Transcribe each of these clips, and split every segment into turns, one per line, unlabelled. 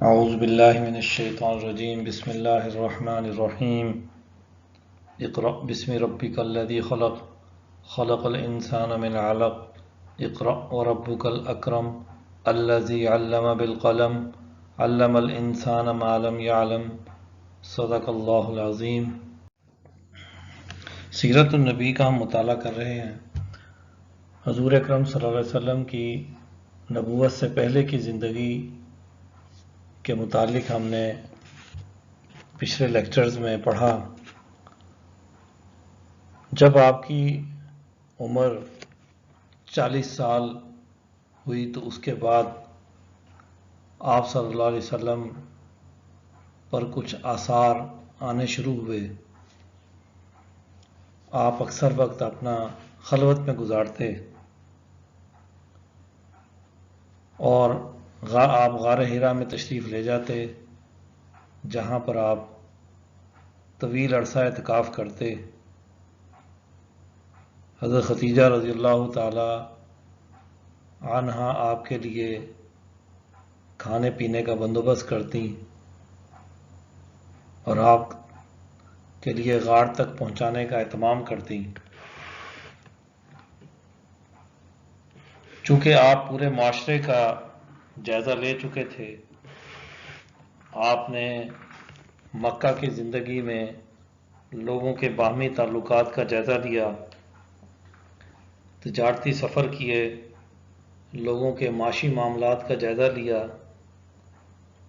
اعوذ باللہ من الشیطان الرجیم بسم اللہ الرحمن الرحیم اقرأ بسم ربک الذی خلق خلق الانسان من علق اقرأ وربک الاکرم الذی علم بالقلم علم الانسان ما لم يعلم صدق اللہ العظیم۔ سیرت النبی کا ہم مطالعہ کر رہے ہیں۔ حضور اکرم صلی اللہ علیہ وسلم کی نبوت سے پہلے کی زندگی کے متعلق ہم نے پچھلے لیکچرز میں پڑھا۔ جب آپ کی عمر 40 سال ہوئی تو اس کے بعد آپ صلی اللہ علیہ وسلم پر کچھ آثار آنے شروع ہوئے۔ آپ اکثر وقت اپنا خلوت میں گزارتے اور آپ غار حرا میں تشریف لے جاتے، جہاں پر آپ طویل عرصہ اعتکاف کرتے۔ حضرت خدیجہ رضی اللہ تعالی عنہا آپ کے لیے کھانے پینے کا بندوبست کرتی اور آپ کے لیے غار تک پہنچانے کا اہتمام کرتی۔ چونکہ آپ پورے معاشرے کا جائزہ لے چکے تھے، آپ نے مکہ کی زندگی میں لوگوں کے باہمی تعلقات کا جائزہ لیا، تجارتی سفر کیے، لوگوں کے معاشی معاملات کا جائزہ لیا۔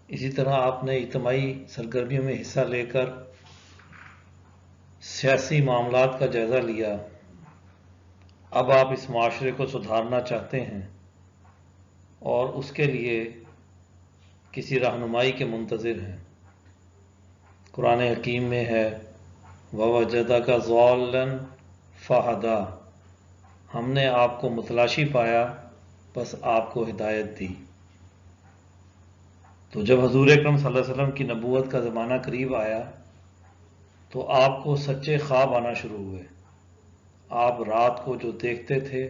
اسی طرح آپ نے اجتماعی سرگرمیوں میں حصہ لے کر سیاسی معاملات کا جائزہ لیا۔ اب آپ اس معاشرے کو سدھارنا چاہتے ہیں اور اس کے لیے کسی رہنمائی کے منتظر ہیں۔ قرآن حکیم میں ہے وَوَجَدَكَ ضَالًّا فَهَدَىٰ، ہم نے آپ کو متلاشی پایا بس آپ کو ہدایت دی۔ تو جب حضور اکرم صلی اللہ علیہ وسلم کی نبوت کا زمانہ قریب آیا تو آپ کو سچے خواب آنا شروع ہوئے۔ آپ رات کو جو دیکھتے تھے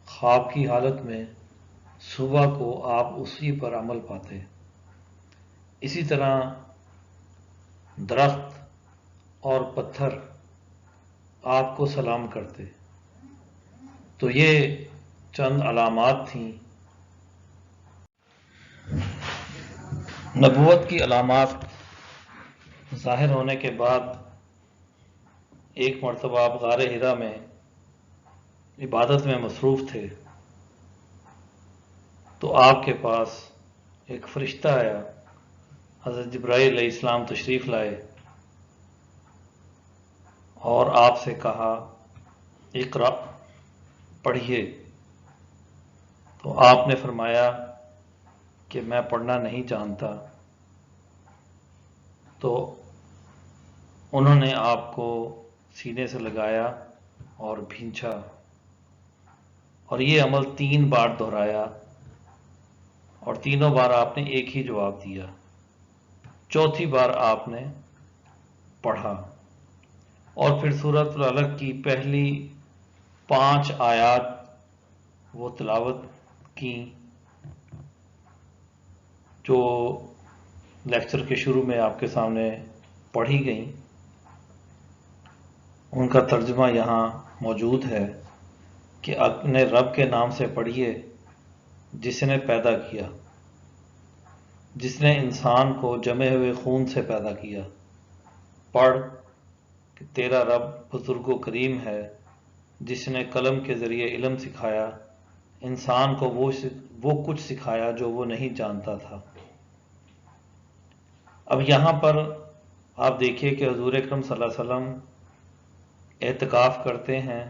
خواب کی حالت میں، صبح کو آپ اسی پر عمل پاتے۔ اسی طرح درخت اور پتھر آپ کو سلام کرتے۔ تو یہ چند علامات تھیں۔ نبوت کی علامات ظاہر ہونے کے بعد ایک مرتبہ آپ غار حرا میں عبادت میں مصروف تھے تو آپ کے پاس ایک فرشتہ آیا، حضرت جبرائیل علیہ السلام تشریف لائے اور آپ سے کہا اقرأ، پڑھیے۔ تو آپ نے فرمایا کہ میں پڑھنا نہیں جانتا۔ تو انہوں نے آپ کو سینے سے لگایا اور بھینچا اور یہ عمل 3 بار دہرایا اور تینوں بار آپ نے ایک ہی جواب دیا۔ چوتھی بار آپ نے پڑھا اور پھر سورۃ العلق کی پہلی 5 آیات وہ تلاوت کی جو لیکچر کے شروع میں آپ کے سامنے پڑھی گئیں۔ ان کا ترجمہ یہاں موجود ہے کہ اپنے رب کے نام سے پڑھیے جس نے پیدا کیا، جس نے انسان کو جمے ہوئے خون سے پیدا کیا۔ پڑھ کہ تیرا رب بزرگ و کریم ہے جس نے قلم کے ذریعے علم سکھایا، انسان کو وہ کچھ سکھایا جو وہ نہیں جانتا تھا۔ اب یہاں پر آپ دیکھیے کہ حضور اکرم صلی اللہ علیہ وسلم اعتکاف کرتے ہیں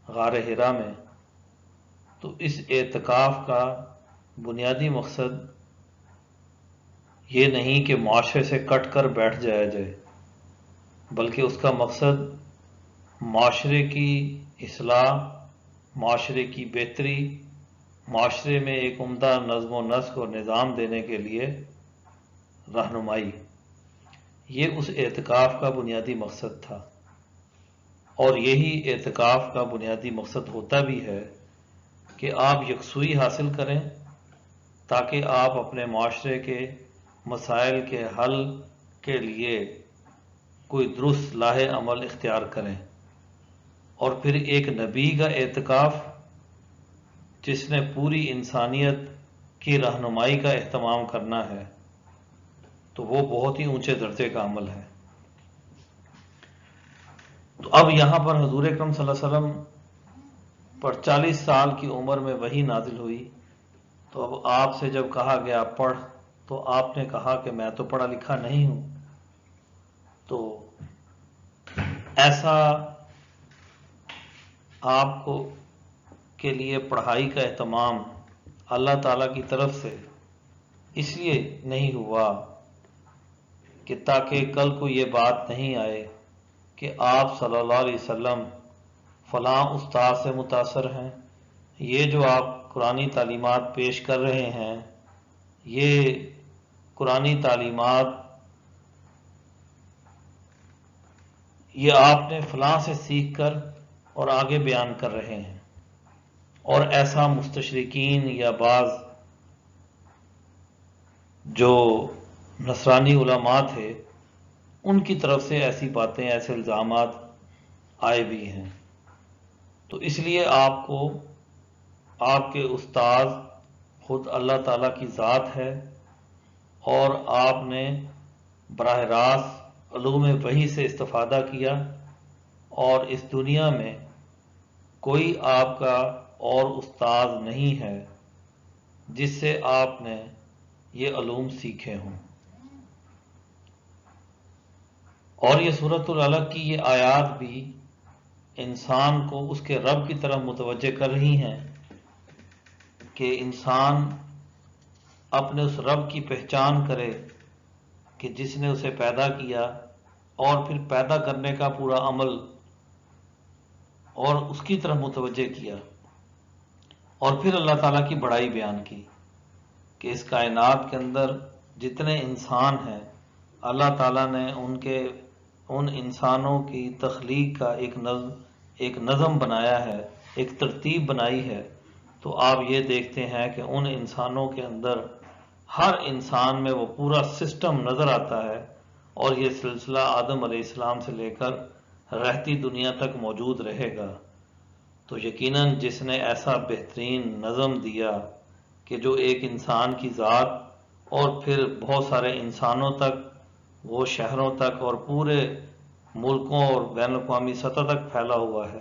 غار حرا میں، تو اس اعتکاف کا بنیادی مقصد یہ نہیں کہ معاشرے سے کٹ کر بیٹھ جایا جائے، بلکہ اس کا مقصد معاشرے کی اصلاح، معاشرے کی بہتری، معاشرے میں ایک عمدہ نظم و نسق اور نظام دینے کے لیے رہنمائی، یہ اس اعتکاف کا بنیادی مقصد تھا۔ اور یہی اعتکاف کا بنیادی مقصد ہوتا بھی ہے کہ آپ یکسوئی حاصل کریں تاکہ آپ اپنے معاشرے کے مسائل کے حل کے لیے کوئی درست لاہ عمل اختیار کریں۔ اور پھر ایک نبی کا اعتکاف جس نے پوری انسانیت کی رہنمائی کا اہتمام کرنا ہے، تو وہ بہت ہی اونچے درجے کا عمل ہے۔ تو اب یہاں پر حضور اکرم صلی اللہ علیہ وسلم پر 40 سال کی عمر میں وحی نازل ہوئی، تو اب آپ سے جب کہا گیا پڑھ، تو آپ نے کہا کہ میں تو پڑھا لکھا نہیں ہوں۔ تو ایسا آپ کو کے لیے پڑھائی کا اہتمام اللہ تعالیٰ کی طرف سے اس لیے نہیں ہوا کہ تاکہ کل کو یہ بات نہیں آئے کہ آپ صلی اللہ علیہ وسلم فلاں استاد سے متاثر ہیں، یہ جو آپ قرآنی تعلیمات پیش کر رہے ہیں، یہ قرآنی تعلیمات یہ آپ نے فلاں سے سیکھ کر اور آگے بیان کر رہے ہیں۔ اور ایسا مستشرقین یا بعض جو نصرانی علماء تھے ان کی طرف سے ایسی باتیں، ایسے الزامات آئے بھی ہیں۔ تو اس لیے آپ کو آپ کے استاد خود اللہ تعالیٰ کی ذات ہے، اور آپ نے براہ راست علوم وحی سے استفادہ کیا، اور اس دنیا میں کوئی آپ کا اور استاد نہیں ہے جس سے آپ نے یہ علوم سیکھے ہوں۔ اور یہ سورۃ العلق کی یہ آیات بھی انسان کو اس کے رب کی طرف متوجہ کر رہی ہیں کہ انسان اپنے اس رب کی پہچان کرے کہ جس نے اسے پیدا کیا، اور پھر پیدا کرنے کا پورا عمل اور اس کی طرف متوجہ کیا، اور پھر اللہ تعالیٰ کی بڑائی بیان کی کہ اس کائنات کے اندر جتنے انسان ہیں اللہ تعالیٰ نے ان انسانوں کی تخلیق کا ایک نظم بنایا ہے، ایک ترتیب بنائی ہے۔ تو آپ یہ دیکھتے ہیں کہ ان انسانوں کے اندر ہر انسان میں وہ پورا سسٹم نظر آتا ہے، اور یہ سلسلہ آدم علیہ السلام سے لے کر رہتی دنیا تک موجود رہے گا۔ تو یقیناً جس نے ایسا بہترین نظم دیا کہ جو ایک انسان کی ذات اور پھر بہت سارے انسانوں تک، وہ شہروں تک اور پورے ملکوں اور بین الاقوامی سطح تک پھیلا ہوا ہے،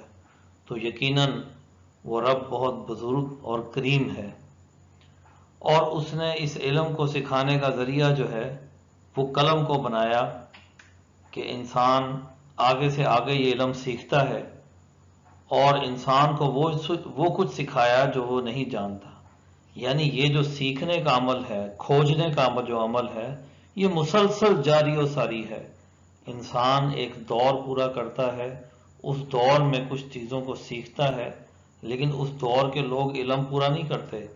تو یقیناً وہ رب بہت بزرگ اور کریم ہے۔ اور اس نے اس علم کو سکھانے کا ذریعہ جو ہے وہ قلم کو بنایا کہ انسان آگے سے آگے یہ علم سیکھتا ہے، اور انسان کو وہ کچھ سکھایا جو وہ نہیں جانتا۔ یعنی یہ جو سیکھنے کا عمل ہے، کھوجنے کا جو عمل ہے، یہ مسلسل جاری و ساری ہے۔ انسان ایک دور پورا کرتا ہے، اس دور میں کچھ چیزوں کو سیکھتا ہے، لیکن اس دور کے لوگ علم پورا نہیں کرتے،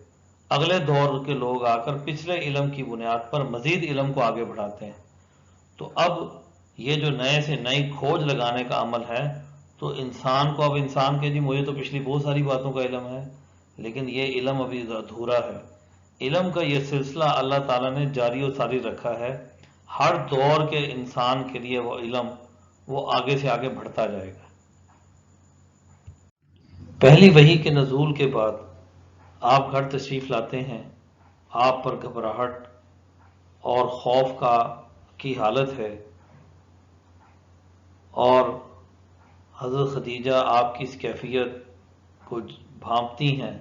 اگلے دور کے لوگ آ کر پچھلے علم کی بنیاد پر مزید علم کو آگے بڑھاتے ہیں۔ تو اب یہ جو نئے سے نئی کھوج لگانے کا عمل ہے، تو انسان کو اب انسان کے جی مجھے تو پچھلی بہت ساری باتوں کا علم ہے، لیکن یہ علم ابھی ادھورا ہے۔ علم کا یہ سلسلہ اللہ تعالیٰ نے جاری و ساری رکھا ہے، ہر دور کے انسان کے لیے وہ علم وہ آگے سے آگے بڑھتا جائے گا۔ پہلی وحی کے نزول کے بعد آپ گھر تشریف لاتے ہیں، آپ پر گھبراہٹ اور خوف کی حالت ہے، اور حضرت خدیجہ آپ کی اس کیفیت کو بھانپتی ہیں۔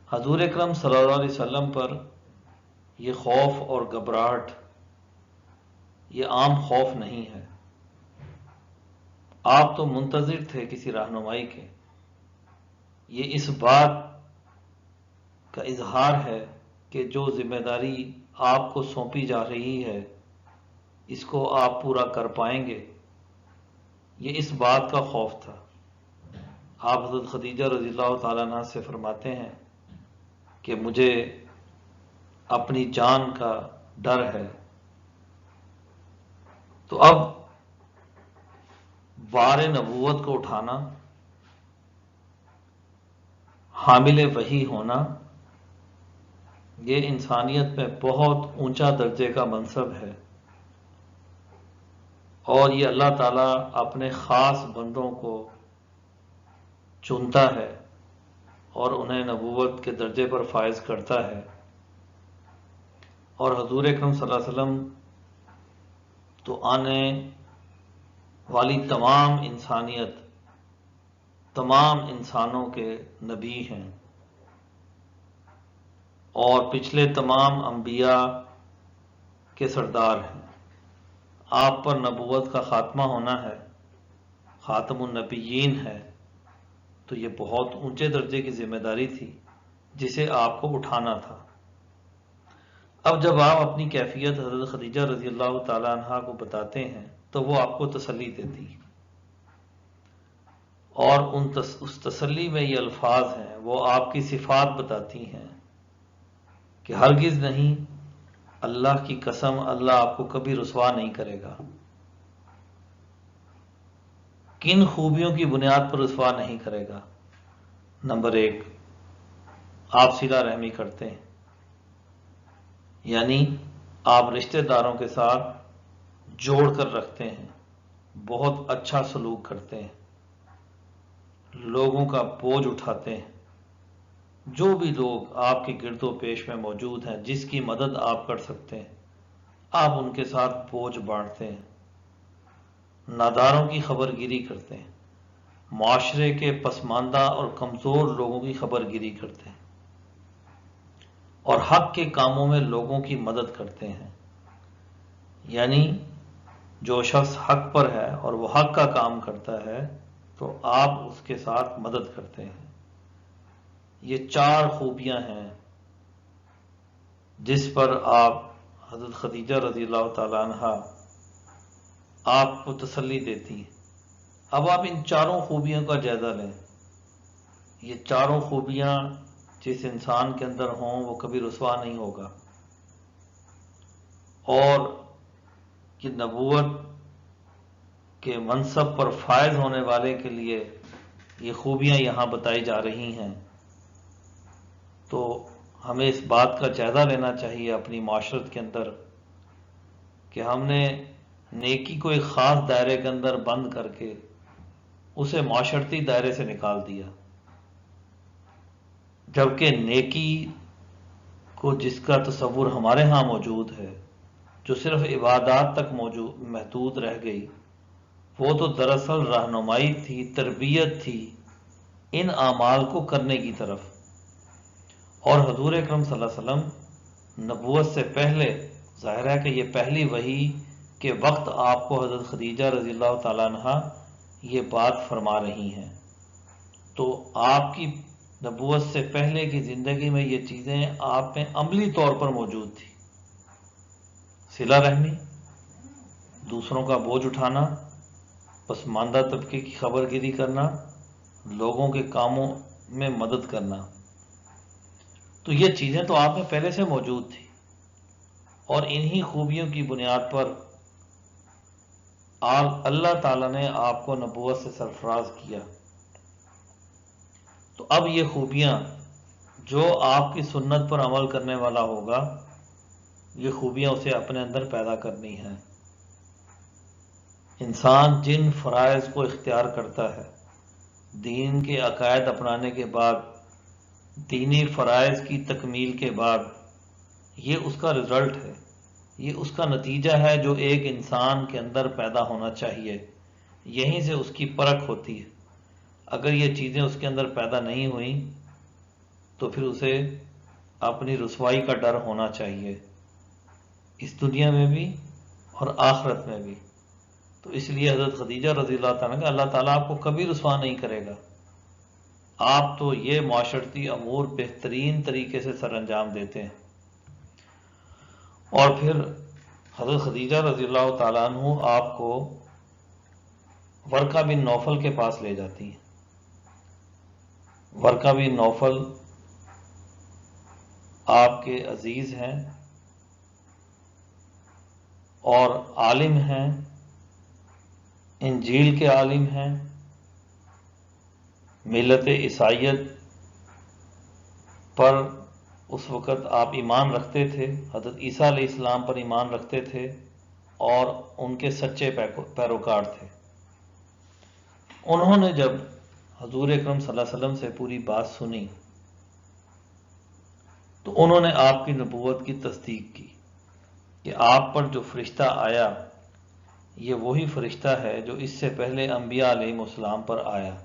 حضور اکرم صلی اللہ علیہ وسلم پر یہ خوف اور گھبراہٹ یہ عام خوف نہیں ہے، آپ تو منتظر تھے کسی رہنمائی کے۔ یہ اس بات کا اظہار ہے کہ جو ذمہ داری آپ کو سونپی جا رہی ہے اس کو آپ پورا کر پائیں گے، یہ اس بات کا خوف تھا۔ آپ حضرت خدیجہ رضی اللہ تعالیٰ عنہ سے فرماتے ہیں کہ مجھے اپنی جان کا ڈر ہے۔ تو اب بار نبوت کو اٹھانا، حامل وحی ہونا، یہ انسانیت میں بہت اونچا درجے کا منصب ہے، اور یہ اللہ تعالیٰ اپنے خاص بندوں کو چنتا ہے اور انہیں نبوت کے درجے پر فائز کرتا ہے۔ اور حضور اکرم صلی اللہ علیہ وسلم تو آنے والی تمام انسانیت، تمام انسانوں کے نبی ہیں، اور پچھلے تمام انبیاء کے سردار ہیں۔ آپ پر نبوت کا خاتمہ ہونا ہے، خاتم النبیین ہے، تو یہ بہت اونچے درجے کی ذمہ داری تھی جسے آپ کو اٹھانا تھا۔ اب جب آپ اپنی کیفیت حضرت خدیجہ رضی اللہ تعالی عنہا کو بتاتے ہیں تو وہ آپ کو تسلی دیتی، اور اس تسلی میں یہ الفاظ ہیں، وہ آپ کی صفات بتاتی ہیں کہ ہرگز نہیں، اللہ کی قسم، اللہ آپ کو کبھی رسوا نہیں کرے گا۔ کن خوبیوں کی بنیاد پر رسوا نہیں کرے گا؟ نمبر 1، آپ صلہ رحمی کرتے ہیں، یعنی آپ رشتہ داروں کے ساتھ جوڑ کر رکھتے ہیں، بہت اچھا سلوک کرتے ہیں، لوگوں کا بوجھ اٹھاتے ہیں۔ جو بھی لوگ آپ کے گرد و پیش میں موجود ہیں، جس کی مدد آپ کر سکتے ہیں، آپ ان کے ساتھ بوجھ بانٹتے ہیں، ناداروں کی خبر گیری کرتے ہیں، معاشرے کے پسماندہ اور کمزور لوگوں کی خبر گیری کرتے ہیں، اور حق کے کاموں میں لوگوں کی مدد کرتے ہیں۔ یعنی جو شخص حق پر ہے اور وہ حق کا کام کرتا ہے تو آپ اس کے ساتھ مدد کرتے ہیں۔ یہ 4 خوبیاں ہیں جس پر آپ حضرت خدیجہ رضی اللہ تعالی عنہا آپ کو تسلی دیتی ہیں۔ اب آپ ان 4 خوبیوں کا جائزہ لیں۔ یہ 4 خوبیاں جس انسان کے اندر ہوں وہ کبھی رسوا نہیں ہوگا، اور کہ نبوت کے منصب پر فائز ہونے والے کے لیے یہ خوبیاں یہاں بتائی جا رہی ہیں۔ تو ہمیں اس بات کا جائزہ لینا چاہیے اپنی معاشرت کے اندر کہ ہم نے نیکی کو ایک خاص دائرے کے اندر بند کر کے اسے معاشرتی دائرے سے نکال دیا، جبکہ نیکی کو جس کا تصور ہمارے ہاں موجود ہے، جو صرف عبادات تک محدود رہ گئی، وہ تو دراصل رہنمائی تھی، تربیت تھی ان اعمال کو کرنے کی طرف۔ اور حضور اکرم صلی اللہ علیہ وسلم نبوت سے پہلے، ظاہر ہے کہ یہ پہلی وحی کے وقت آپ کو حضرت خدیجہ رضی اللہ تعالیٰ عنہ یہ بات فرما رہی ہیں، تو آپ کی نبوت سے پہلے کی زندگی میں یہ چیزیں آپ میں عملی طور پر موجود تھی۔ صلہ رحمی، دوسروں کا بوجھ اٹھانا، پسماندہ طبقے کی خبر گیری کرنا، لوگوں کے کاموں میں مدد کرنا، تو یہ چیزیں تو آپ میں پہلے سے موجود تھی، اور انہی خوبیوں کی بنیاد پر اللہ تعالیٰ نے آپ کو نبوت سے سرفراز کیا۔ تو اب یہ خوبیاں، جو آپ کی سنت پر عمل کرنے والا ہوگا، یہ خوبیاں اسے اپنے اندر پیدا کرنی ہیں۔ انسان جن فرائض کو اختیار کرتا ہے، دین کے عقائد اپنانے کے بعد، دینی فرائض کی تکمیل کے بعد، یہ اس کا رزلٹ ہے، یہ اس کا نتیجہ ہے جو ایک انسان کے اندر پیدا ہونا چاہیے۔ یہیں سے اس کی پرکھ ہوتی ہے۔ اگر یہ چیزیں اس کے اندر پیدا نہیں ہوئیں تو پھر اسے اپنی رسوائی کا ڈر ہونا چاہیے، اس دنیا میں بھی اور آخرت میں بھی۔ تو اس لیے حضرت خدیجہ رضی اللہ تعالیٰ کہ اللہ تعالیٰ آپ کو کبھی رسوا نہیں کرے گا، آپ تو یہ معاشرتی امور بہترین طریقے سے سر انجام دیتے ہیں۔ اور پھر حضرت خدیجہ رضی اللہ تعالیٰ عنہ آپ کو ورقہ بن نوفل کے پاس لے جاتی ہیں۔ ورقہ بن نوفل آپ کے عزیز ہیں اور عالم ہیں، انجیل کے عالم ہیں، ملت عیسائیت پر اس وقت آپ ایمان رکھتے تھے، حضرت عیسیٰ علیہ السلام پر ایمان رکھتے تھے اور ان کے سچے پیروکار تھے۔ انہوں نے جب حضور اکرم صلی اللہ علیہ وسلم سے پوری بات سنی تو انہوں نے آپ کی نبوت کی تصدیق کی کہ آپ پر جو فرشتہ آیا یہ وہی فرشتہ ہے جو اس سے پہلے انبیاء علیہ السلام پر آیا۔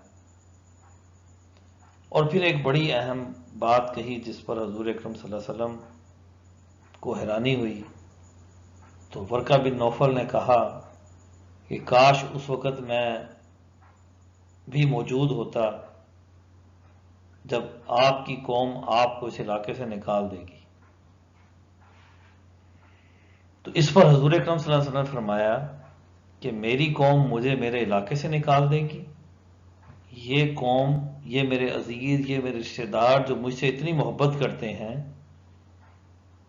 اور پھر ایک بڑی اہم بات کہی جس پر حضور اکرم صلی اللہ علیہ وسلم کو حیرانی ہوئی، تو ورقہ بن نوفل نے کہا کہ کاش اس وقت میں بھی موجود ہوتا جب آپ کی قوم آپ کو اس علاقے سے نکال دے گی۔ تو اس پر حضور اکرم صلی اللہ علیہ وسلم نے فرمایا کہ میری قوم مجھے میرے علاقے سے نکال دے گی؟ یہ قوم، یہ میرے عزیز، یہ میرے رشتہ دار جو مجھ سے اتنی محبت کرتے ہیں،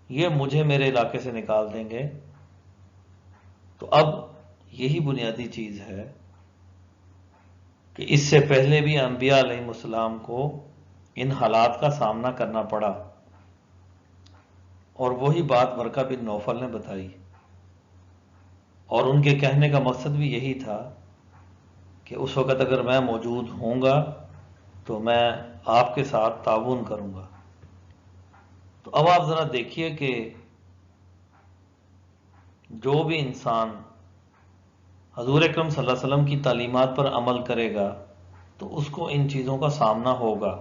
یہ مجھے میرے علاقے سے نکال دیں گے؟ تو اب یہی بنیادی چیز ہے کہ اس سے پہلے بھی انبیاء علیہ السلام کو ان حالات کا سامنا کرنا پڑا، اور وہی بات ورقہ بن نوفل نے بتائی، اور ان کے کہنے کا مقصد بھی یہی تھا کہ اس وقت اگر میں موجود ہوں گا تو میں آپ کے ساتھ تعاون کروں گا۔ تو اب آپ ذرا دیکھیے کہ جو بھی انسان حضور اکرم صلی اللہ علیہ وسلم کی تعلیمات پر عمل کرے گا تو اس کو ان چیزوں کا سامنا ہوگا،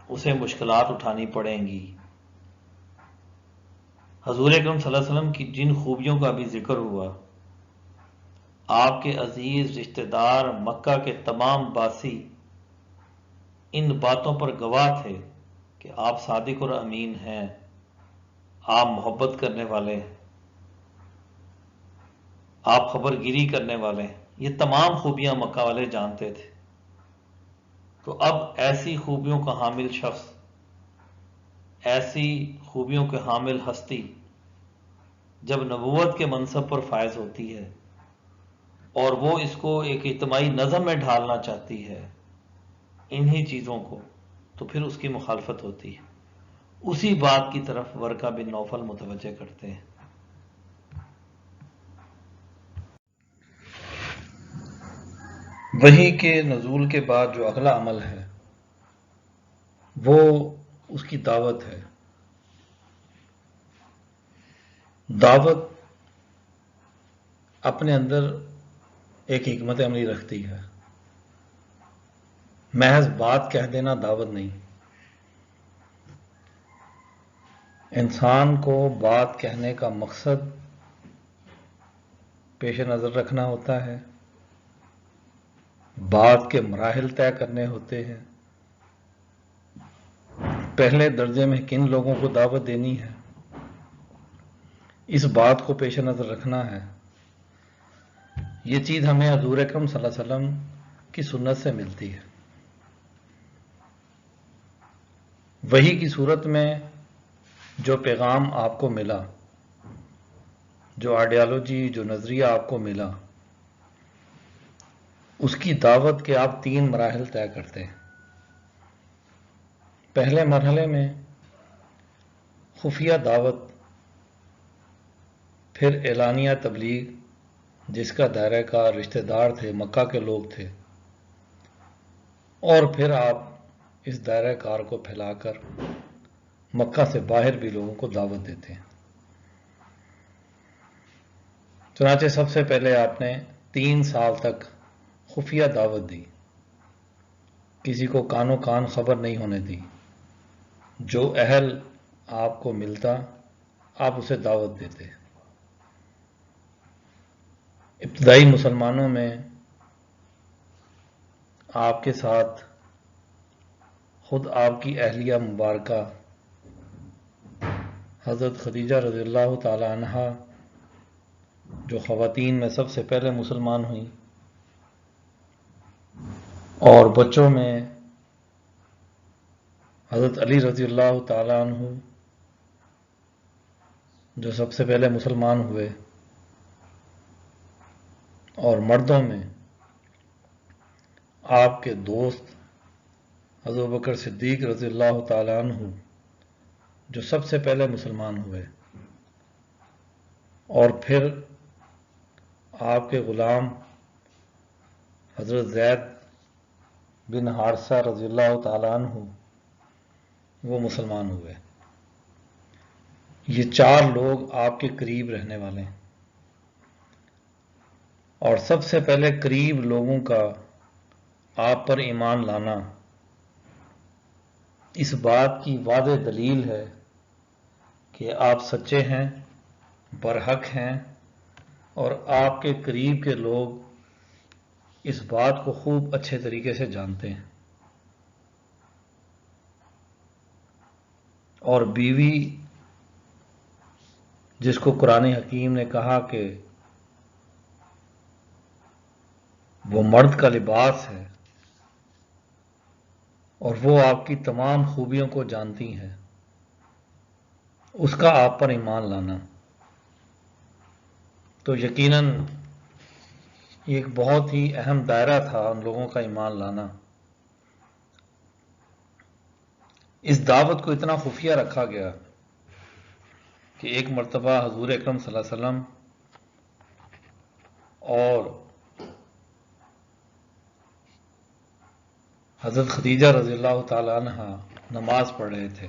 اسے مشکلات اٹھانی پڑیں گی۔ حضور اکرم صلی اللہ علیہ وسلم کی جن خوبیوں کا بھی ذکر ہوا، آپ کے عزیز رشتہ دار مکہ کے تمام باسی ان باتوں پر گواہ تھے کہ آپ صادق اور امین ہیں، آپ محبت کرنے والے ہیں، آپ خبر گیری کرنے والے ہیں، یہ تمام خوبیاں مکہ والے جانتے تھے۔ تو اب ایسی خوبیوں کا حامل شخص، ایسی خوبیوں کے حامل ہستی جب نبوت کے منصب پر فائز ہوتی ہے اور وہ اس کو ایک اجتماعی نظم میں ڈھالنا چاہتی ہے انہی چیزوں کو، تو پھر اس کی مخالفت ہوتی ہے۔ اسی بات کی طرف ورقہ بن نوفل متوجہ کرتے ہیں۔ وحی کے نزول کے بعد جو اگلا عمل ہے وہ اس کی دعوت ہے۔ دعوت اپنے اندر ایک حکمت عملی رکھتی ہے، محض بات کہہ دینا دعوت نہیں۔ انسان کو بات کہنے کا مقصد پیش نظر رکھنا ہوتا ہے، بات کے مراحل طے کرنے ہوتے ہیں، پہلے درجے میں کن لوگوں کو دعوت دینی ہے، اس بات کو پیش نظر رکھنا ہے۔ یہ چیز ہمیں حضور اکرم صلی اللہ علیہ وسلم کی سنت سے ملتی ہے۔ وحی کی صورت میں جو پیغام آپ کو ملا، جو آئیڈیالوجی، جو نظریہ آپ کو ملا، اس کی دعوت کے آپ 3 مراحل طے کرتے ہیں۔ پہلے مرحلے میں خفیہ دعوت، پھر اعلانیہ تبلیغ جس کا دائرہ کار رشتہ دار تھے، مکہ کے لوگ تھے، اور پھر آپ اس دائرہ کار کو پھیلا کر مکہ سے باہر بھی لوگوں کو دعوت دیتے ہیں۔ چنانچہ سب سے پہلے آپ نے 3 سال تک خفیہ دعوت دی، کسی کو کانوں کان خبر نہیں ہونے دی، جو اہل آپ کو ملتا آپ اسے دعوت دیتے۔ ابتدائی مسلمانوں میں آپ کے ساتھ خود آپ کی اہلیہ مبارکہ حضرت خدیجہ رضی اللہ تعالی عنہا، جو خواتین میں سب سے پہلے مسلمان ہوئیں، اور بچوں میں حضرت علی رضی اللہ تعالی عنہ جو سب سے پہلے مسلمان ہوئے، اور مردوں میں آپ کے دوست حضرت بکر صدیق رضی اللہ تعالی عنہ جو سب سے پہلے مسلمان ہوئے، اور پھر آپ کے غلام حضرت زید بن حارثہ رضی اللہ تعالیٰ عنہ وہ مسلمان ہوئے۔ یہ 4 لوگ آپ کے قریب رہنے والے ہیں، اور سب سے پہلے قریب لوگوں کا آپ پر ایمان لانا اس بات کی واضح دلیل ہے کہ آپ سچے ہیں، برحق ہیں، اور آپ کے قریب کے لوگ اس بات کو خوب اچھے طریقے سے جانتے ہیں۔ اور بیوی جس کو قرآن حکیم نے کہا کہ وہ مرد کا لباس ہے اور وہ آپ کی تمام خوبیوں کو جانتی ہیں، اس کا آپ پر ایمان لانا تو یقیناً یہ ایک بہت ہی اہم دائرہ تھا ان لوگوں کا ایمان لانا۔ اس دعوت کو اتنا خفیہ رکھا گیا کہ ایک مرتبہ حضور اکرم صلی اللہ علیہ وسلم اور حضرت خدیجہ رضی اللہ تعالیٰ عنہ نماز پڑھ رہے تھے،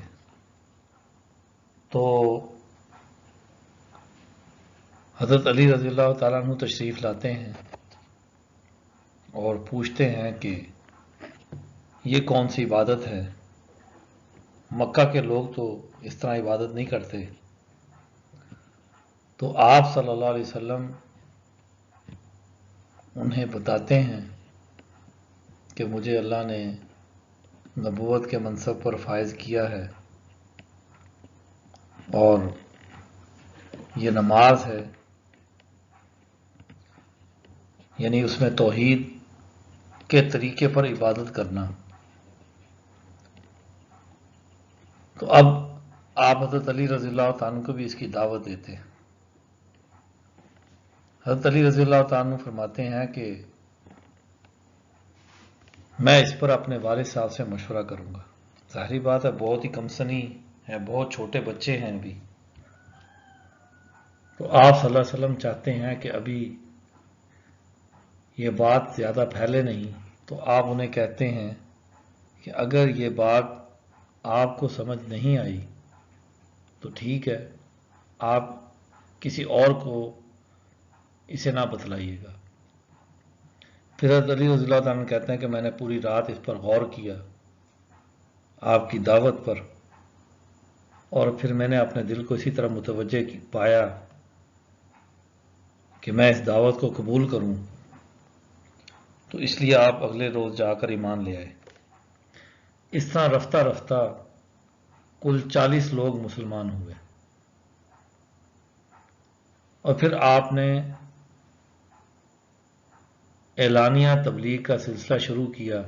تو حضرت علی رضی اللہ تعالیٰ عنہ تشریف لاتے ہیں اور پوچھتے ہیں کہ یہ کون سی عبادت ہے، مکہ کے لوگ تو اس طرح عبادت نہیں کرتے۔ تو آپ صلی اللہ علیہ وسلم انہیں بتاتے ہیں کہ مجھے اللہ نے نبوت کے منصب پر فائز کیا ہے، اور یہ نماز ہے، یعنی اس میں توحید کے طریقے پر عبادت کرنا۔ تو اب آپ حضرت علی رضی اللہ تعالیٰ کو بھی اس کی دعوت دیتے ہیں۔ حضرت علی رضی اللہ تعالیٰ فرماتے ہیں کہ میں اس پر اپنے والد صاحب سے مشورہ کروں گا۔ ظاہری بات ہے بہت ہی کم سنی ہے، بہت چھوٹے بچے ہیں ابھی، تو آپ صلی اللہ علیہ وسلم چاہتے ہیں کہ ابھی یہ بات زیادہ پھیلے نہیں، تو آپ انہیں کہتے ہیں کہ اگر یہ بات آپ کو سمجھ نہیں آئی تو ٹھیک ہے، آپ کسی اور کو اسے نہ بتلائیے گا۔ پھر حضرت علی رضی اللہ تعالیٰ کہتے ہیں کہ میں نے پوری رات اس پر غور کیا آپ کی دعوت پر، اور پھر میں نے اپنے دل کو اسی طرح متوجہ پایا کہ میں اس دعوت کو قبول کروں، تو اس لیے آپ اگلے روز جا کر ایمان لے آئے۔ اس طرح رفتہ رفتہ کل 40 لوگ مسلمان ہوئے، اور پھر آپ نے اعلانیہ تبلیغ کا سلسلہ شروع کیا۔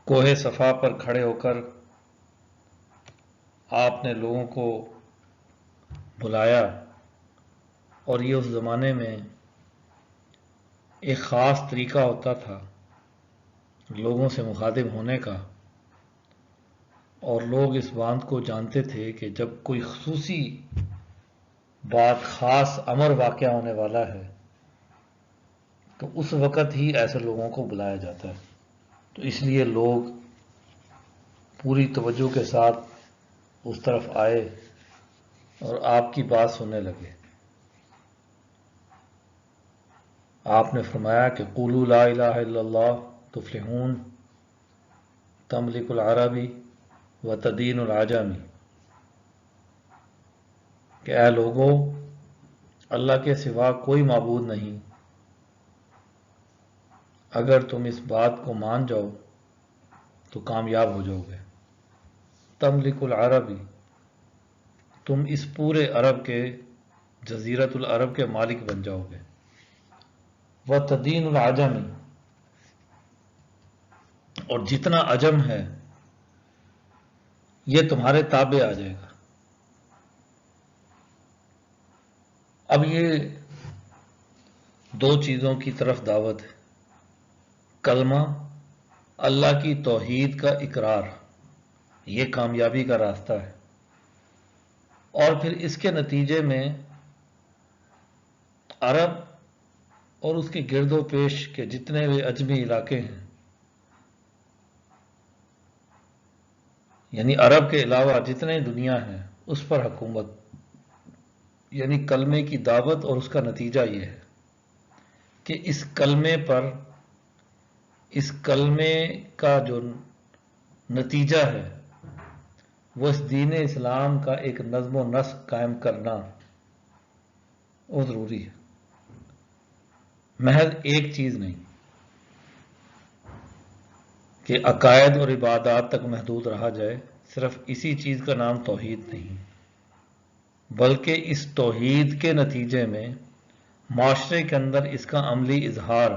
کوہ صفا پر کھڑے ہو کر آپ نے لوگوں کو بلایا، اور یہ اس زمانے میں ایک خاص طریقہ ہوتا تھا لوگوں سے مخاطب ہونے کا، اور لوگ اس بات کو جانتے تھے کہ جب کوئی خصوصی بات، خاص امر واقعہ ہونے والا ہے تو اس وقت ہی ایسے لوگوں کو بلایا جاتا ہے۔ تو اس لیے لوگ پوری توجہ کے ساتھ اس طرف آئے اور آپ کی بات سننے لگے۔ آپ نے فرمایا کہ قولوا لا الہ الا اللہ تفلحون تملک العربی و تدین العجمی، کہ اے لوگوں، اللہ کے سوا کوئی معبود نہیں، اگر تم اس بات کو مان جاؤ تو کامیاب ہو جاؤ گے۔ تملک العربی، تم اس پورے عرب کے، جزیرت العرب کے مالک بن جاؤ گے۔ وتدین العجمی، اور جتنا عجم ہے یہ تمہارے تابع آ جائے گا۔ اب یہ 2 چیزوں کی طرف دعوت ہے، کلمہ، اللہ کی توحید کا اقرار، یہ کامیابی کا راستہ ہے۔ اور پھر اس کے نتیجے میں عرب اور اس کے گرد و پیش کے جتنے بھی عجمی علاقے ہیں، یعنی عرب کے علاوہ جتنے دنیا ہیں، اس پر حکومت، یعنی کلمے کی دعوت، اور اس کا نتیجہ یہ ہے کہ اس کلمے پر، اس کلمے کا جو نتیجہ ہے وہ اس دین اسلام کا ایک نظم و نسق قائم کرنا وہ ضروری ہے، محض ایک چیز نہیں کہ عقائد اور عبادات تک محدود رہا جائے، صرف اسی چیز کا نام توحید نہیں، بلکہ اس توحید کے نتیجے میں معاشرے کے اندر اس کا عملی اظہار،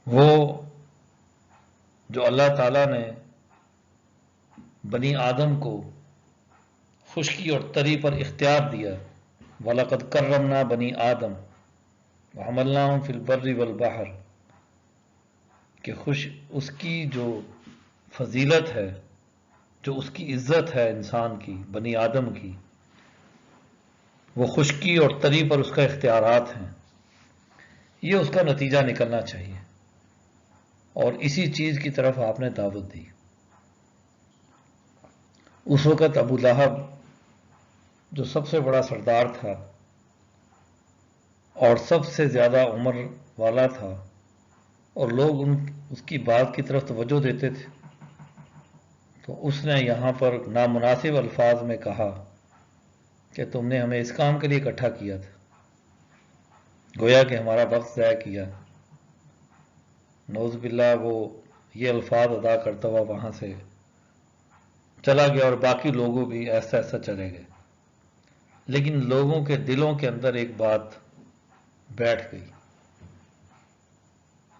وہ جو اللہ تعالیٰ نے بنی آدم کو خشکی اور تری پر اختیار دیا، وَلَقَدْ كَرَّمْنَا بَنِي آدَمَ وَحَمَلْنَاهُمْ فِي الْبَرِّ وَالْبَحْرِ، کہ اس کی جو فضیلت ہے، جو اس کی عزت ہے انسان کی، بنی آدم کی، وہ خشکی اور تری پر اس کا اختیارات ہیں، یہ اس کا نتیجہ نکلنا چاہیے، اور اسی چیز کی طرف آپ نے دعوت دی۔ اس وقت ابو لہب جو سب سے بڑا سردار تھا اور سب سے زیادہ عمر والا تھا، اور لوگ اس کی بات کی طرف توجہ دیتے تھے، تو اس نے یہاں پر نامناسب الفاظ میں کہا کہ تم نے ہمیں اس کام کے لیے اکٹھا کیا تھا، گویا کہ ہمارا وقت ضائع کیا۔ نعوذ باللہ، وہ یہ الفاظ ادا کرتا ہوا وہاں سے چلا گیا، اور باقی لوگوں بھی ایسا ایسا چلے گئے، لیکن لوگوں کے دلوں کے اندر ایک بات بیٹھ گئی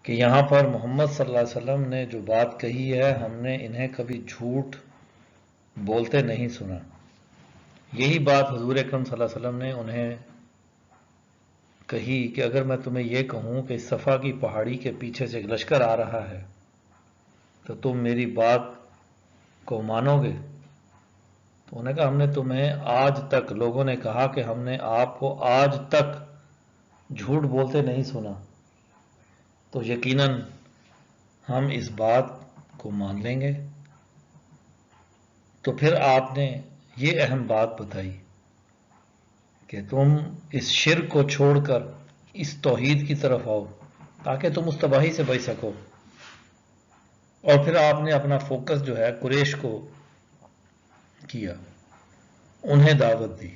کہ یہاں پر محمد صلی اللہ علیہ وسلم نے جو بات کہی ہے، ہم نے انہیں کبھی جھوٹ بولتے نہیں سنا۔ یہی بات حضور اکرم صلی اللہ علیہ وسلم نے انہیں کہی کہ اگر میں تمہیں یہ کہوں کہ صفا کی پہاڑی کے پیچھے سے ایک لشکر آ رہا ہے تو تم میری بات کو مانو گے؟ تو انہوں نے کہا ہم نے تمہیں آج تک، لوگوں نے کہا کہ ہم نے آپ کو آج تک جھوٹ بولتے نہیں سنا، تو یقیناً ہم اس بات کو مان لیں گے۔ تو پھر آپ نے یہ اہم بات بتائی کہ تم اس شرک کو چھوڑ کر اس توحید کی طرف آؤ تاکہ تم اس تباہی سے بچ سکو، اور پھر آپ نے اپنا فوکس جو ہے قریش کو کیا، انہیں دعوت دی۔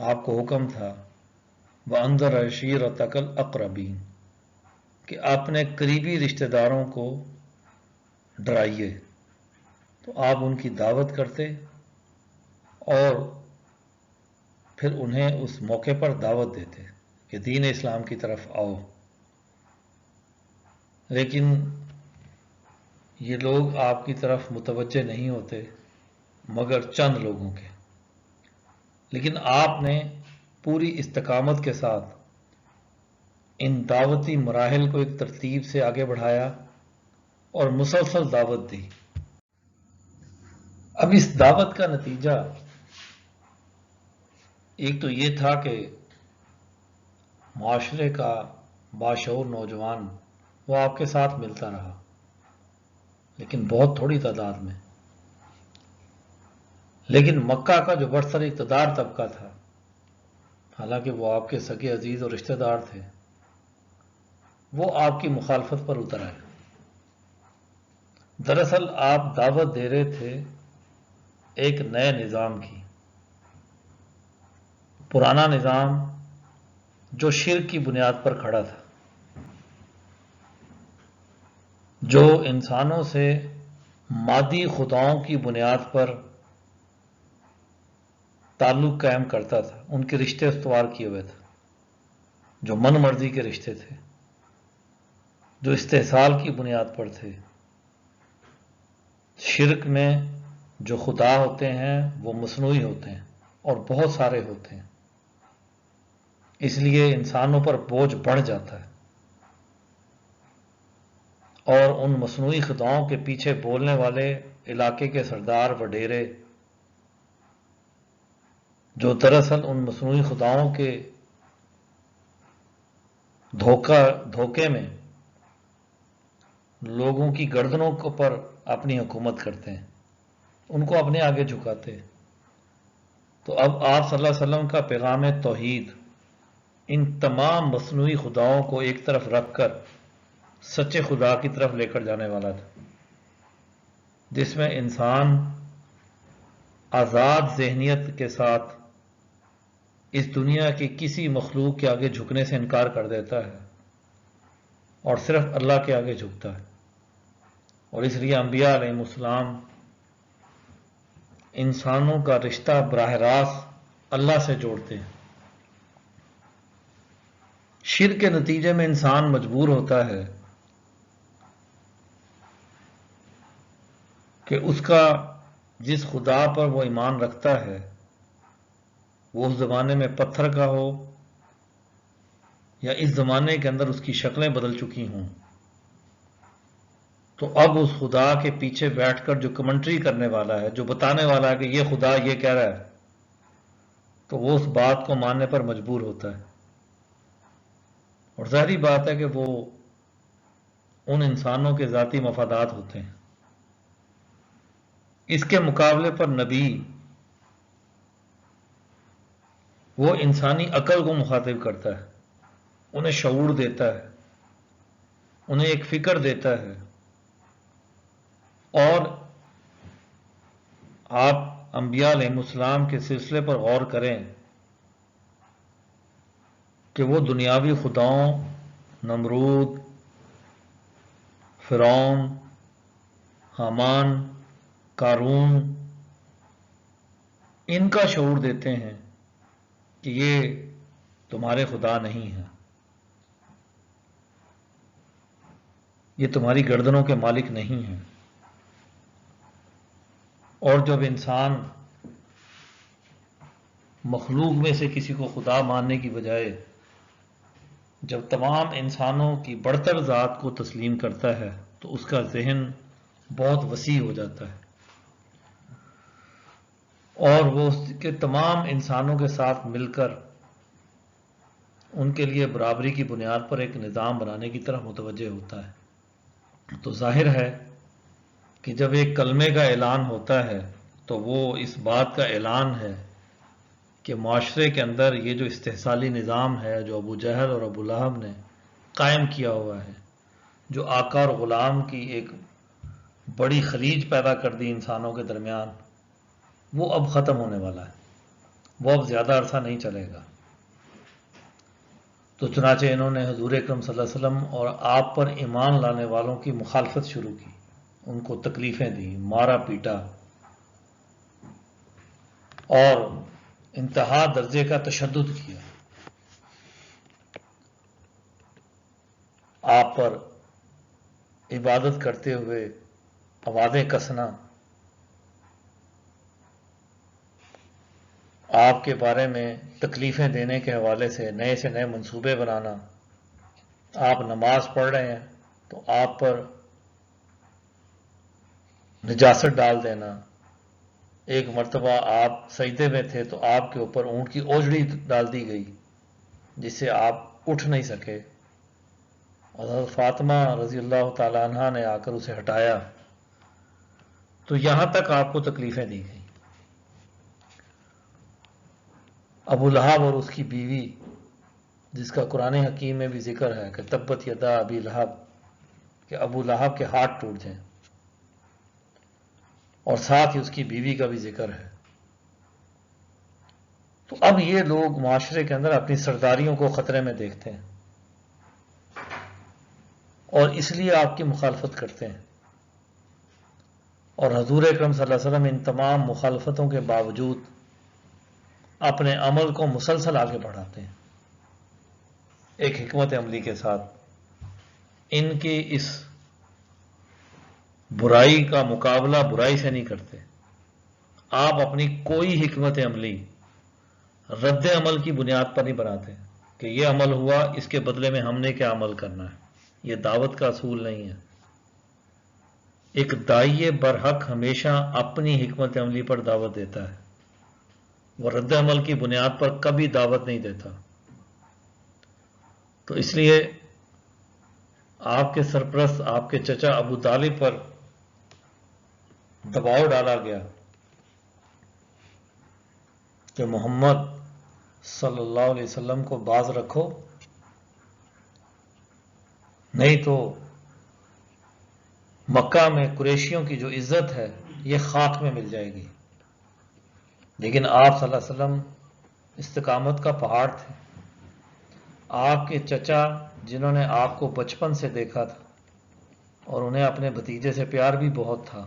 آپ کو حکم تھا وَأَنذِرْ عَشِيرَتَكَ الْأَقْرَبِينَ، کہ اپنے قریبی رشتہ داروں کو ڈرائیے، تو آپ ان کی دعوت کرتے اور پھر انہیں اس موقع پر دعوت دیتے کہ دین اسلام کی طرف آؤ۔ لیکن یہ لوگ آپ کی طرف متوجہ نہیں ہوتے مگر چند لوگوں کے، لیکن آپ نے پوری استقامت کے ساتھ ان دعوتی مراحل کو ایک ترتیب سے آگے بڑھایا اور مسلسل دعوت دی۔ اب اس دعوت کا نتیجہ ایک تو یہ تھا کہ معاشرے کا باشعور نوجوان وہ آپ کے ساتھ ملتا رہا، لیکن بہت تھوڑی تعداد میں، لیکن مکہ کا جو برسر اقتدار طبقہ تھا، حالانکہ وہ آپ کے سگے عزیز اور رشتہ دار تھے، وہ آپ کی مخالفت پر اتر آئے۔ دراصل آپ دعوت دے رہے تھے ایک نئے نظام کی، پرانا نظام جو شرک کی بنیاد پر کھڑا تھا، جو انسانوں سے مادی خداؤں کی بنیاد پر تعلق قائم کرتا تھا، ان کے رشتے استوار کیے ہوئے تھے، جو من مرضی کے رشتے تھے، جو استحصال کی بنیاد پر تھے۔ شرک میں جو خدا ہوتے ہیں وہ مصنوعی ہوتے ہیں اور بہت سارے ہوتے ہیں، اس لیے انسانوں پر بوجھ بڑھ جاتا ہے، اور ان مصنوعی خداؤں کے پیچھے بولنے والے علاقے کے سردار وڈیرے جو دراصل ان مصنوعی خداؤں کے دھوکے میں لوگوں کی گردنوں پر اپنی حکومت کرتے ہیں، ان کو اپنے آگے جھکاتے ہیں۔ تو اب آپ صلی اللہ علیہ وسلم کا پیغام توحید ان تمام مصنوعی خداؤں کو ایک طرف رکھ کر سچے خدا کی طرف لے کر جانے والا تھا، جس میں انسان آزاد ذہنیت کے ساتھ اس دنیا کی کسی مخلوق کے آگے جھکنے سے انکار کر دیتا ہے اور صرف اللہ کے آگے جھکتا ہے۔ اور اس لیے انبیاء علیہ السلام انسانوں کا رشتہ براہ راست اللہ سے جوڑتے ہیں۔ شرک کے نتیجے میں انسان مجبور ہوتا ہے کہ اس کا جس خدا پر وہ ایمان رکھتا ہے وہ اس زمانے میں پتھر کا ہو یا اس زمانے کے اندر اس کی شکلیں بدل چکی ہوں، تو اب اس خدا کے پیچھے بیٹھ کر جو کمنٹری کرنے والا ہے، جو بتانے والا ہے کہ یہ خدا یہ کہہ رہا ہے، تو وہ اس بات کو ماننے پر مجبور ہوتا ہے۔ اور ظاہری بات ہے کہ وہ ان انسانوں کے ذاتی مفادات ہوتے ہیں۔ اس کے مقابلے پر نبی وہ انسانی عقل کو مخاطب کرتا ہے، انہیں شعور دیتا ہے، انہیں ایک فکر دیتا ہے۔ اور آپ انبیاء علیہ السلام کے سلسلے پر غور کریں کہ وہ دنیاوی خداؤں نمرود، فرعون، حامان، قارون، ان کا شعور دیتے ہیں کہ یہ تمہارے خدا نہیں ہیں، یہ تمہاری گردنوں کے مالک نہیں ہیں۔ اور جب انسان مخلوق میں سے کسی کو خدا ماننے کی بجائے جب تمام انسانوں کی برتر ذات کو تسلیم کرتا ہے تو اس کا ذہن بہت وسیع ہو جاتا ہے، اور وہ اس کے تمام انسانوں کے ساتھ مل کر ان کے لیے برابری کی بنیاد پر ایک نظام بنانے کی طرف متوجہ ہوتا ہے۔ تو ظاہر ہے کہ جب ایک کلمے کا اعلان ہوتا ہے تو وہ اس بات کا اعلان ہے کہ معاشرے کے اندر یہ جو استحصالی نظام ہے جو ابو جہل اور ابو لہب نے قائم کیا ہوا ہے، جو آقا اور غلام کی ایک بڑی خلیج پیدا کر دی انسانوں کے درمیان، وہ اب ختم ہونے والا ہے، وہ اب زیادہ عرصہ نہیں چلے گا۔ تو چنانچہ انہوں نے حضور اکرم صلی اللہ علیہ وسلم اور آپ پر ایمان لانے والوں کی مخالفت شروع کی، ان کو تکلیفیں دیں، مارا پیٹا اور انتہا درجے کا تشدد کیا۔ آپ پر عبادت کرتے ہوئے آوازیں کسنا، آپ کے بارے میں تکلیفیں دینے کے حوالے سے نئے منصوبے بنانا، آپ نماز پڑھ رہے ہیں تو آپ پر نجاست ڈال دینا، ایک مرتبہ آپ سجدے میں تھے تو آپ کے اوپر اونٹ کی اوجڑی ڈال دی گئی جس سے آپ اٹھ نہیں سکے، اور حضرت فاطمہ رضی اللہ تعالی عنہ نے آ کر اسے ہٹایا۔ تو یہاں تک آپ کو تکلیفیں دی گئیں۔ ابو لہب اور اس کی بیوی، جس کا قرآن حکیم میں بھی ذکر ہے کہ تبت یدا ابی لہب، کہ ابو لہب کے ہاتھ ٹوٹ جائیں، اور ساتھ ہی اس کی بیوی کا بھی ذکر ہے۔ تو اب یہ لوگ معاشرے کے اندر اپنی سرداریوں کو خطرے میں دیکھتے ہیں اور اس لیے آپ کی مخالفت کرتے ہیں، اور حضور اکرم صلی اللہ علیہ وسلم ان تمام مخالفتوں کے باوجود اپنے عمل کو مسلسل آگے بڑھاتے ہیں ایک حکمت عملی کے ساتھ۔ ان کی اس برائی کا مقابلہ برائی سے نہیں کرتے، آپ اپنی کوئی حکمت عملی رد عمل کی بنیاد پر نہیں بناتے کہ یہ عمل ہوا اس کے بدلے میں ہم نے کیا عمل کرنا ہے۔ یہ دعوت کا اصول نہیں ہے۔ ایک داعیے برحق ہمیشہ اپنی حکمت عملی پر دعوت دیتا ہے، وہ رد عمل کی بنیاد پر کبھی دعوت نہیں دیتا۔ تو اس لیے آپ کے سرپرست آپ کے چچا ابو طالب پر دباؤ ڈالا گیا کہ محمد صلی اللہ علیہ وسلم کو باز رکھو، نہیں تو مکہ میں قریشیوں کی جو عزت ہے یہ خاک میں مل جائے گی۔ لیکن آپ صلی اللہ علیہ وسلم استقامت کا پہاڑ تھے۔ آپ کے چچا جنہوں نے آپ کو بچپن سے دیکھا تھا اور انہیں اپنے بھتیجے سے پیار بھی بہت تھا،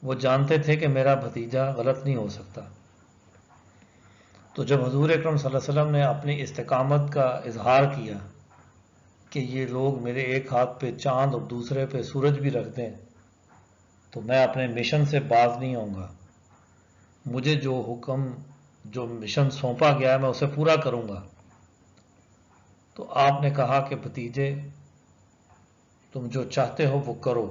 وہ جانتے تھے کہ میرا بھتیجا غلط نہیں ہو سکتا۔ تو جب حضور اکرم صلی اللہ علیہ وسلم نے اپنی استقامت کا اظہار کیا کہ یہ لوگ میرے ایک ہاتھ پہ چاند اور دوسرے پہ سورج بھی رکھ دیں تو میں اپنے مشن سے باز نہیں ہوں گا، مجھے جو مشن سونپا گیا ہے میں اسے پورا کروں گا۔ تو آپ نے کہا کہ بھتیجے تم جو چاہتے ہو وہ کرو،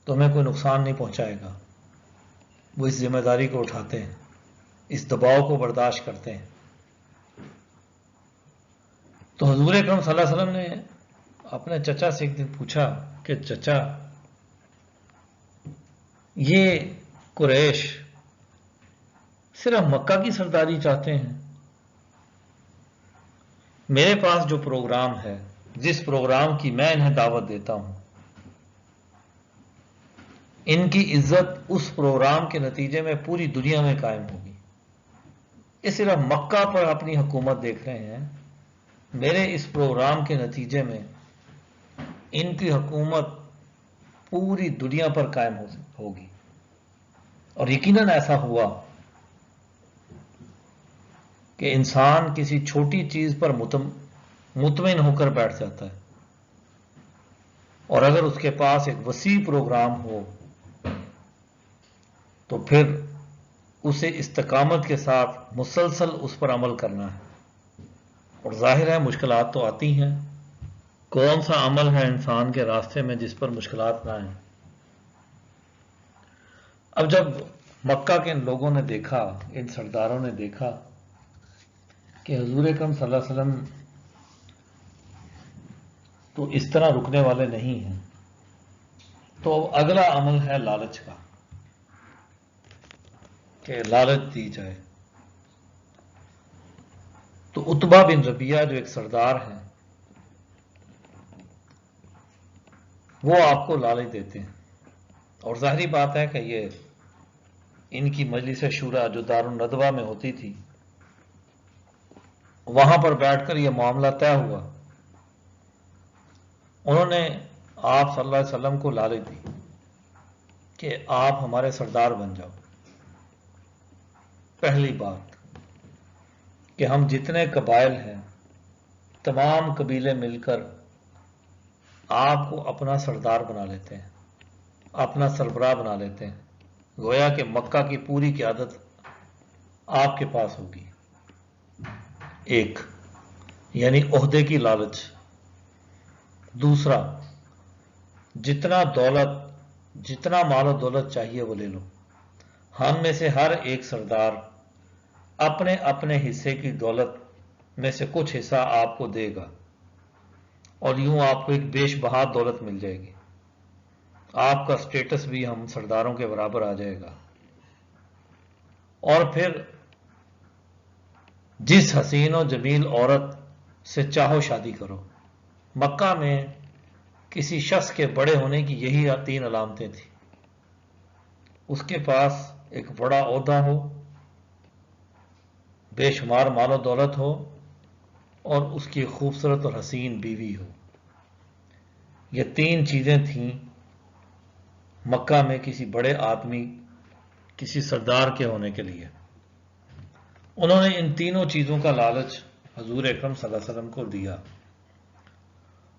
تمہیں کوئی نقصان نہیں پہنچائے گا۔ وہ اس ذمہ داری کو اٹھاتے ہیں، اس دباؤ کو برداشت کرتے ہیں۔ تو حضور اکرم صلی اللہ علیہ وسلم نے اپنے چچا سے ایک دن پوچھا کہ چچا یہ قریش صرف مکہ کی سرداری چاہتے ہیں، میرے پاس جو پروگرام ہے، جس پروگرام کی میں انہیں دعوت دیتا ہوں، ان کی عزت اس پروگرام کے نتیجے میں پوری دنیا میں قائم ہوگی۔ یہ صرف مکہ پر اپنی حکومت دیکھ رہے ہیں، میرے اس پروگرام کے نتیجے میں ان کی حکومت پوری دنیا پر قائم ہوگی۔ اور یقیناً ایسا ہوا کہ انسان کسی چھوٹی چیز پر مطمئن ہو کر بیٹھ جاتا ہے، اور اگر اس کے پاس ایک وسیع پروگرام ہو تو پھر اسے استقامت کے ساتھ مسلسل اس پر عمل کرنا ہے۔ اور ظاہر ہے مشکلات تو آتی ہیں، کون سا عمل ہے انسان کے راستے میں جس پر مشکلات نہ آئیں۔ اب جب مکہ کے ان لوگوں نے دیکھا، ان سرداروں نے دیکھا کہ حضور اکرم صلی اللہ علیہ وسلم تو اس طرح رکنے والے نہیں ہیں، تو اب اگلا عمل ہے لالچ کا، کہ لالچ دی جائے۔ تو عتبہ بن ربیعہ جو ایک سردار ہیں، وہ آپ کو لالچ دیتے ہیں، اور ظاہری بات ہے کہ یہ ان کی مجلس شورا جو دار الندوہ میں ہوتی تھی، وہاں پر بیٹھ کر یہ معاملہ طے ہوا۔ انہوں نے آپ صلی اللہ علیہ وسلم کو لالچ دی کہ آپ ہمارے سردار بن جاؤ۔ پہلی بات کہ ہم جتنے قبائل ہیں تمام قبیلے مل کر آپ کو اپنا سردار بنا لیتے ہیں، اپنا سربراہ بنا لیتے ہیں، گویا کہ مکہ کی پوری قیادت آپ کے پاس ہوگی۔ ایک یعنی عہدے کی لالچ۔ دوسرا، جتنا مال و دولت چاہیے وہ لے لو، ہم میں سے ہر ایک سردار اپنے اپنے حصے کی دولت میں سے کچھ حصہ آپ کو دے گا، اور یوں آپ کو ایک بیش بہا دولت مل جائے گی، آپ کا سٹیٹس بھی ہم سرداروں کے برابر آ جائے گا۔ اور پھر جس حسین و جمیل عورت سے چاہو شادی کرو۔ مکہ میں کسی شخص کے بڑے ہونے کی یہی 3 علامتیں تھیں: اس کے پاس ایک بڑا عہدہ ہو، بے شمار مال و دولت ہو، اور اس کی خوبصورت اور حسین بیوی ہو۔ یہ 3 چیزیں تھیں مکہ میں کسی بڑے آدمی، کسی سردار کے ہونے کے لیے۔ انہوں نے ان تینوں چیزوں کا لالچ حضور اکرم صلی اللہ علیہ وسلم کو دیا،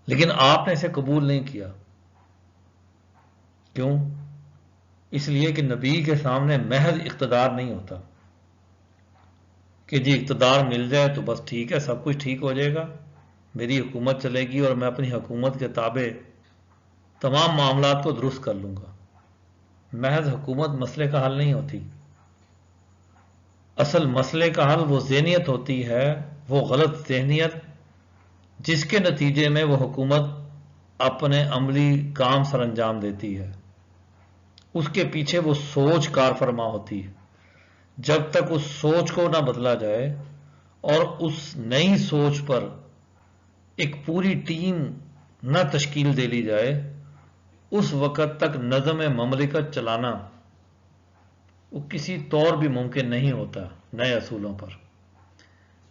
لیکن آپ نے اسے قبول نہیں کیا۔ کیوں؟ اس لیے کہ نبی کے سامنے محض اقتدار نہیں ہوتا کہ جی اقتدار مل جائے تو بس ٹھیک ہے، سب کچھ ٹھیک ہو جائے گا، میری حکومت چلے گی اور میں اپنی حکومت کے تابع تمام معاملات کو درست کر لوں گا۔ محض حکومت مسئلے کا حل نہیں ہوتی، اصل مسئلے کا حل وہ ذہنیت ہوتی ہے، وہ غلط ذہنیت جس کے نتیجے میں وہ حکومت اپنے عملی کام سر انجام دیتی ہے۔ اس کے پیچھے وہ سوچ کار فرما ہوتی ہے۔ جب تک اس سوچ کو نہ بدلا جائے اور اس نئی سوچ پر ایک پوری ٹیم نہ تشکیل دے لی جائے، اس وقت تک نظم مملکت چلانا وہ کسی طور بھی ممکن نہیں ہوتا نئے اصولوں پر۔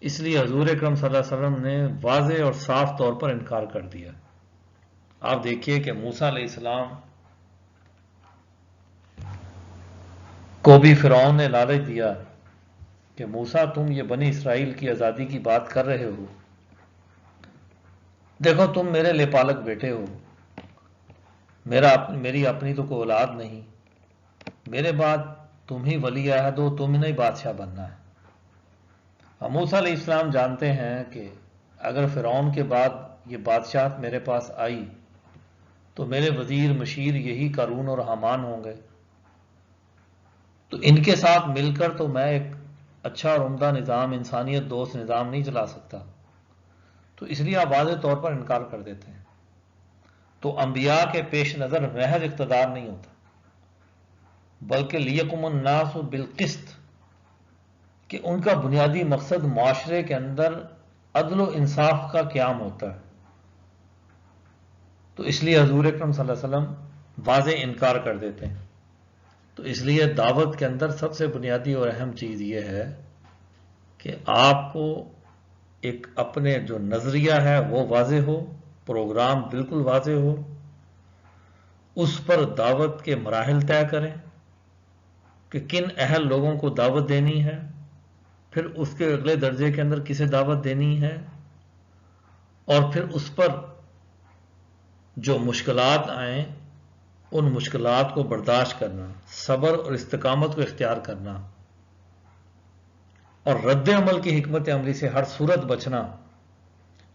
اس لیے حضور اکرم صلی اللہ علیہ وسلم نے واضح اور صاف طور پر انکار کر دیا۔ آپ دیکھیے کہ موسیٰ علیہ السلام کو بھی فرعون نے لالچ دیا کہ موسیٰ تم یہ بنی اسرائیل کی آزادی کی بات کر رہے ہو، دیکھو تم میرے لپالک بیٹے ہو، میری اپنی تو کوئی اولاد نہیں، میرے بعد تم ہی ولی عہد ہو، تم ہی بادشاہ بننا ہے۔ موسیٰ علیہ السلام جانتے ہیں کہ اگر فرعون کے بعد یہ بادشاہت میرے پاس آئی تو میرے وزیر مشیر یہی قارون اور حامان ہوں گے، تو ان کے ساتھ مل کر تو میں ایک اچھا اور عمدہ نظام، انسانیت دوست نظام نہیں چلا سکتا، تو اس لیے آپ واضح طور پر انکار کر دیتے ہیں۔ تو انبیاء کے پیش نظر محض اقتدار نہیں ہوتا، بلکہ لیقم الناس بالقسط، کہ ان کا بنیادی مقصد معاشرے کے اندر عدل و انصاف کا قیام ہوتا ہے۔ تو اس لیے حضور اکرم صلی اللہ علیہ وسلم واضح انکار کر دیتے ہیں۔ تو اس لیے دعوت کے اندر سب سے بنیادی اور اہم چیز یہ ہے کہ آپ کو ایک اپنے جو نظریہ ہے وہ واضح ہو، پروگرام بالکل واضح ہو، اس پر دعوت کے مراحل طے کریں کہ کن اہل لوگوں کو دعوت دینی ہے، پھر اس کے اگلے درجے کے اندر کسے دعوت دینی ہے، اور پھر اس پر جو مشکلات آئیں ان مشکلات کو برداشت کرنا، صبر اور استقامت کو اختیار کرنا، اور رد عمل کی حکمت عملی سے ہر صورت بچنا،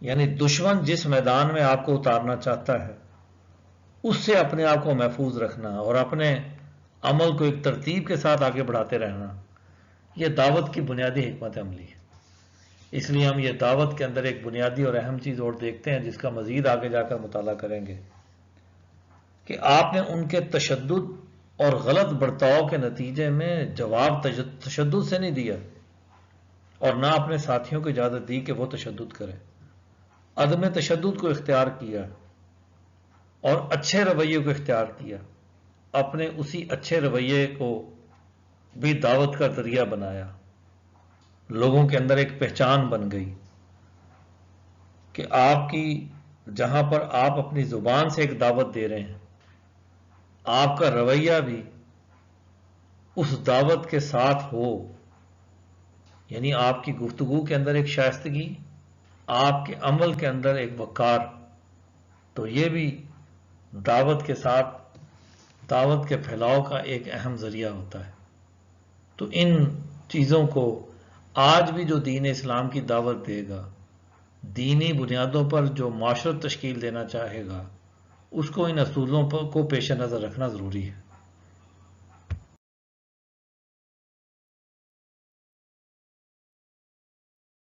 یعنی دشمن جس میدان میں آپ کو اتارنا چاہتا ہے اس سے اپنے آپ کو محفوظ رکھنا اور اپنے عمل کو ایک ترتیب کے ساتھ آگے بڑھاتے رہنا، یہ دعوت کی بنیادی حکمت عملی ہے۔ اس لیے ہم یہ دعوت کے اندر ایک بنیادی اور اہم چیز اور دیکھتے ہیں جس کا مزید آگے جا کر مطالعہ کریں گے، کہ آپ نے ان کے تشدد اور غلط برتاؤ کے نتیجے میں جواب تشدد سے نہیں دیا، اور نہ اپنے ساتھیوں کو اجازت دی کہ وہ تشدد کریں۔ عدم تشدد کو اختیار کیا اور اچھے رویے کو اختیار کیا، اپنے اسی اچھے رویے کو بھی دعوت کا ذریعہ بنایا، لوگوں کے اندر ایک پہچان بن گئی کہ آپ کی جہاں پر آپ اپنی زبان سے ایک دعوت دے رہے ہیں، آپ کا رویہ بھی اس دعوت کے ساتھ ہو، یعنی آپ کی گفتگو کے اندر ایک شائستگی، آپ کے عمل کے اندر ایک وقار، تو یہ بھی دعوت کے ساتھ دعوت کے پھیلاؤ کا ایک اہم ذریعہ ہوتا ہے۔ تو ان چیزوں کو آج بھی جو دین اسلام کی دعوت دے گا، دینی بنیادوں پر جو معاشرت تشکیل دینا چاہے گا، اس کو ان اصولوں کو پیش نظر رکھنا ضروری ہے۔